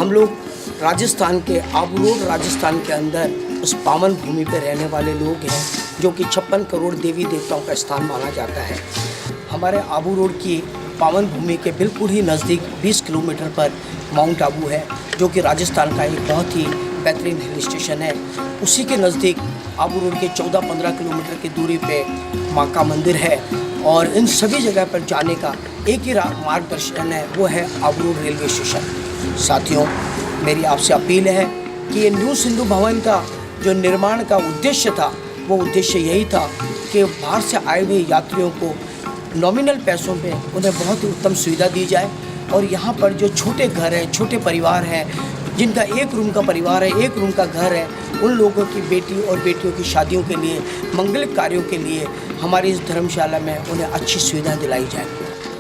हम लोग राजस्थान के आबू रोड राजस्थान के अंदर उस पावन भूमि पर रहने वाले लोग हैं जो कि 56 करोड़ देवी देवताओं का स्थान माना जाता है। हमारे आबू रोड की पावन भूमि के बिल्कुल ही नज़दीक 20 किलोमीटर पर माउंट आबू है, जो कि राजस्थान का एक बहुत ही बेहतरीन हिल स्टेशन है। उसी के नज़दीक आबू रोड के 14-15 किलोमीटर की दूरी पे माँ का मंदिर है और इन सभी जगह पर जाने का एक ही मार्गदर्शन है, वो है आबू रोड रेलवे स्टेशन। साथियों, मेरी आपसे अपील है कि ये न्यू सिंधु भवन का जो निर्माण का उद्देश्य था, वो उद्देश्य यही था कि बाहर से आए हुए यात्रियों को नॉमिनल पैसों पे उन्हें बहुत ही उत्तम सुविधा दी जाए और यहाँ पर जो छोटे घर हैं, छोटे परिवार हैं, जिनका एक रूम का परिवार है, एक रूम का घर है, उन लोगों की बेटी और बेटियों की शादियों के लिए, मंगलिक कार्यों के लिए हमारी इस धर्मशाला में उन्हें अच्छी सुविधा दिलाई जाए।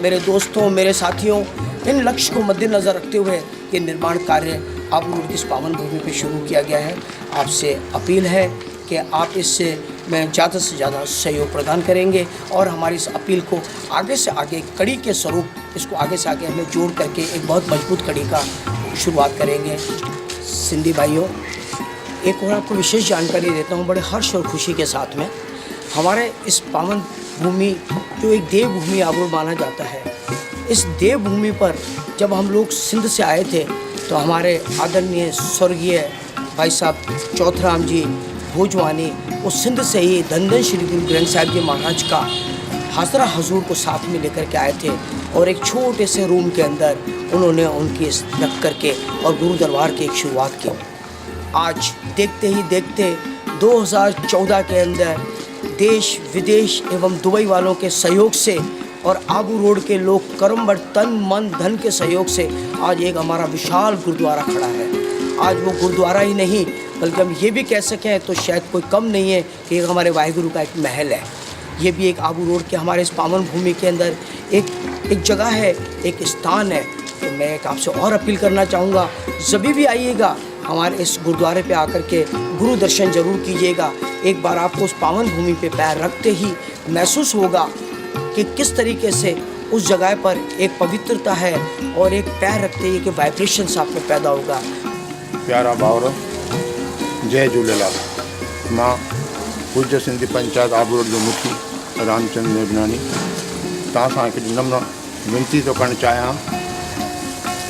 मेरे दोस्तों, मेरे साथियों, इन लक्ष्य को मद्देनज़र रखते हुए ये निर्माण कार्य आबू रोड की इस पावन भूमि पर शुरू किया गया है। आपसे अपील है कि आप इससे में ज़्यादा से ज़्यादा सहयोग प्रदान करेंगे और हमारी इस अपील को आगे से आगे कड़ी के स्वरूप इसको आगे से आगे हमें जोड़ करके एक बहुत मजबूत कड़ी का शुरुआत करेंगे। सिंधी भाइयों, एक और आपको विशेष जानकारी देता हूँ बड़े हर्ष और खुशी के साथ में। हमारे इस पावन भूमि जो एक देवभूमि आबू माना जाता है, इस देवभूमि पर जब हम लोग सिंध से आए थे तो हमारे आदरणीय स्वर्गीय भाई साहब चौथराम जी भोजवानी उस सिंध से ही धन धन श्री गुरु ग्रंथ साहिब जी महाराज का हाजरा हजूर को साथ में लेकर के आए थे और एक छोटे से रूम के अंदर उन्होंने उनकी रख करके और गुरु दरबार की एक शुरुआत की। आज देखते ही देखते 2014 के अंदर देश विदेश एवं दुबई वालों के सहयोग से और आबू रोड के लोग कर्मबद्ध तन मन धन के सहयोग से आज एक हमारा विशाल गुरुद्वारा खड़ा है। आज वो गुरुद्वारा ही नहीं बल्कि हम ये भी कह सकें तो शायद कोई कम नहीं है कि एक हमारे वाहिगुरु का एक महल है। ये भी एक आबू रोड के हमारे इस पावन भूमि के अंदर एक जगह है, एक स्थान है। तो मैं एक आपसे और अपील करना चाहूँगा, जभी भी आइएगा हमारे इस गुरुद्वारे पे आकर के गुरु दर्शन जरूर कीजिएगा। एक बार आपको उस पावन भूमि पे पैर रखते ही महसूस होगा कि किस तरीके से उस जगह पर एक पवित्रता है और एक पैर रखते ही कि वाइब्रेशंस आप में पैदा होगा। प्यारा भावर, जय झूलेलाल। मां पूज्य सिंधी पंचायत आबू रोड जो मुखी रामचंद्र नेबनानी तव्हां सां हिकु नम्र विनती थो करणु चाहियां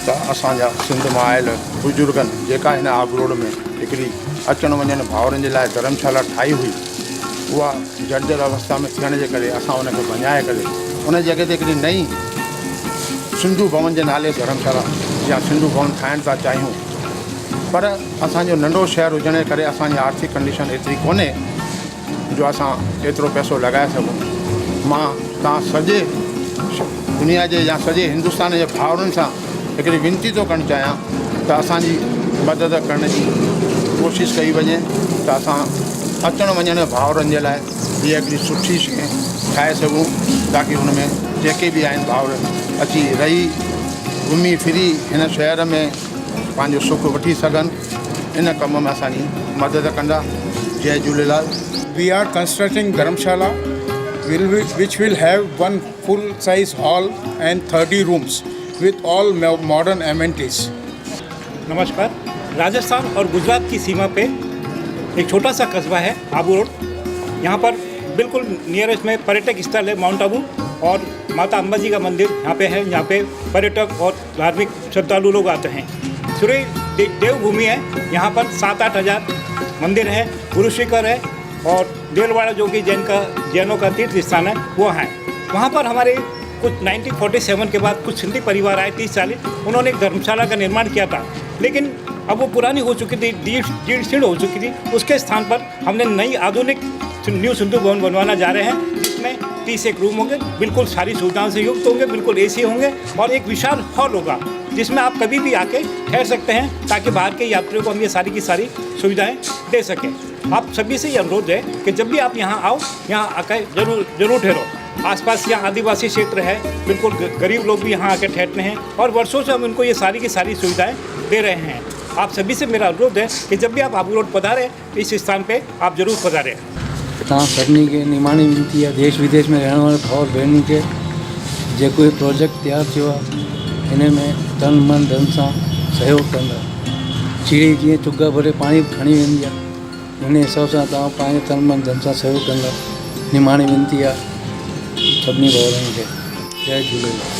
त असांजा सिंध मां आयल बुजुर्गनि जेका हिन आबू रोड में हिकिड़ी अचण वञण भाउरनि जे लाइ धर्मशाला ठाही हुई, उहा जर्जर अवस्था में थियण जे करे असां उनखे बञाए करे उन जॻह ते हिकिड़ी नई सिंधु भवन जे नाले धर्मशाला या सिंधु भवन ठाहिण था चाहियूं, पर असांजो नंढो शहर हुजण जे करे असांजी आर्थिक कंडीशन एतिरी कोन्हे जो असां एतिरो पैसो लॻाए सघूं। मां तव्हां सॼे दुनिया जे या सॼे हिंदुस्तान जे भाउरनि सां हिकिड़ी विनती थो करणु चाहियां त असांजी मदद करण जी कोशिशि कई वञे त असां अचण वञण भाउरनि जे लाइ हीअ हिकिड़ी सुठी शइ ठाहे सघूं ताकी हुन में जेके बि आहिनि भाउर अची रही घुमी फिरी हिन शहर में पंहिंजो सुख वठी सघनि। इन कम में असांजी मदद कंदा। जय Jhulelal. We are constructing Dharamshala which will have one full size hall and 30 rooms with all modern amenities. नमस्कार। राजस्थान और गुजरात की सीमा पे एक छोटा सा कस्बा है आबू रोड। यहाँ पर बिल्कुल नियरेस्ट में पर्यटक स्थल है माउंट आबू और माता अम्बा जी का मंदिर यहाँ पे है। यहाँ पे पर्यटक और धार्मिक श्रद्धालु लोग आते हैं। सूर्य देवभूमि है। यहाँ पर 7-8 हज़ार मंदिर है, गुरु शिखर है और देलवाड़ा जो कि जैनों का तीर्थ स्थान है वो है। वहाँ पर हमारे कुछ 1947 के बाद कुछ सिंधी परिवार आए 30-40, उन्होंने एक धर्मशाला का निर्माण किया था, लेकिन अब वो पुरानी हो चुकी थी, जीर्ण शीर्ण हो चुकी थी। उसके स्थान पर हमने नई आधुनिक न्यू सिंधु भवन बनवाना जा रहे हैं, जिसमें 31 रूम होंगे, बिल्कुल सारी सुविधाओं से युक्त होंगे, बिल्कुल AC होंगे और एक विशाल हॉल होगा जिसमें आप कभी भी आके ठहर सकते हैं ताकि बाहर के यात्रियों को हम ये सारी की सारी सुविधाएं दे सकें। आप सभी से ये अनुरोध है कि जब भी आप यहाँ आओ, यहाँ आकर जरूर ठहरो। आसपास यहाँ आदिवासी क्षेत्र है, बिल्कुल गरीब लोग भी यहाँ आकर ठहरते हैं और वर्षों से हम उनको ये सारी की सारी सुविधाएं दे रहे हैं। आप सभी से मेरा अनुरोध है कि जब भी आप आबू रोड पधारें, इस स्थान पे आप जरूर पधारें। तव्हां सभिनी खे निमाणी विनती आहे, देश विदेश में रहण वारे भाउर भेनरुनि खे जेको हीउ प्रोजेक्ट तयारु थियो आहे हिन में तन मन धन सां सहयोग कंदा। चिड़ी जीअं चुगा भरे पाणी खणी वेंदी आहे, हुन हिसाब सां तव्हां पंहिंजे तन मन धन सां सहयोग कंदा। निमाणी वेनिती आहे सभिनी भाउरनि खे। जय झूलेलाल।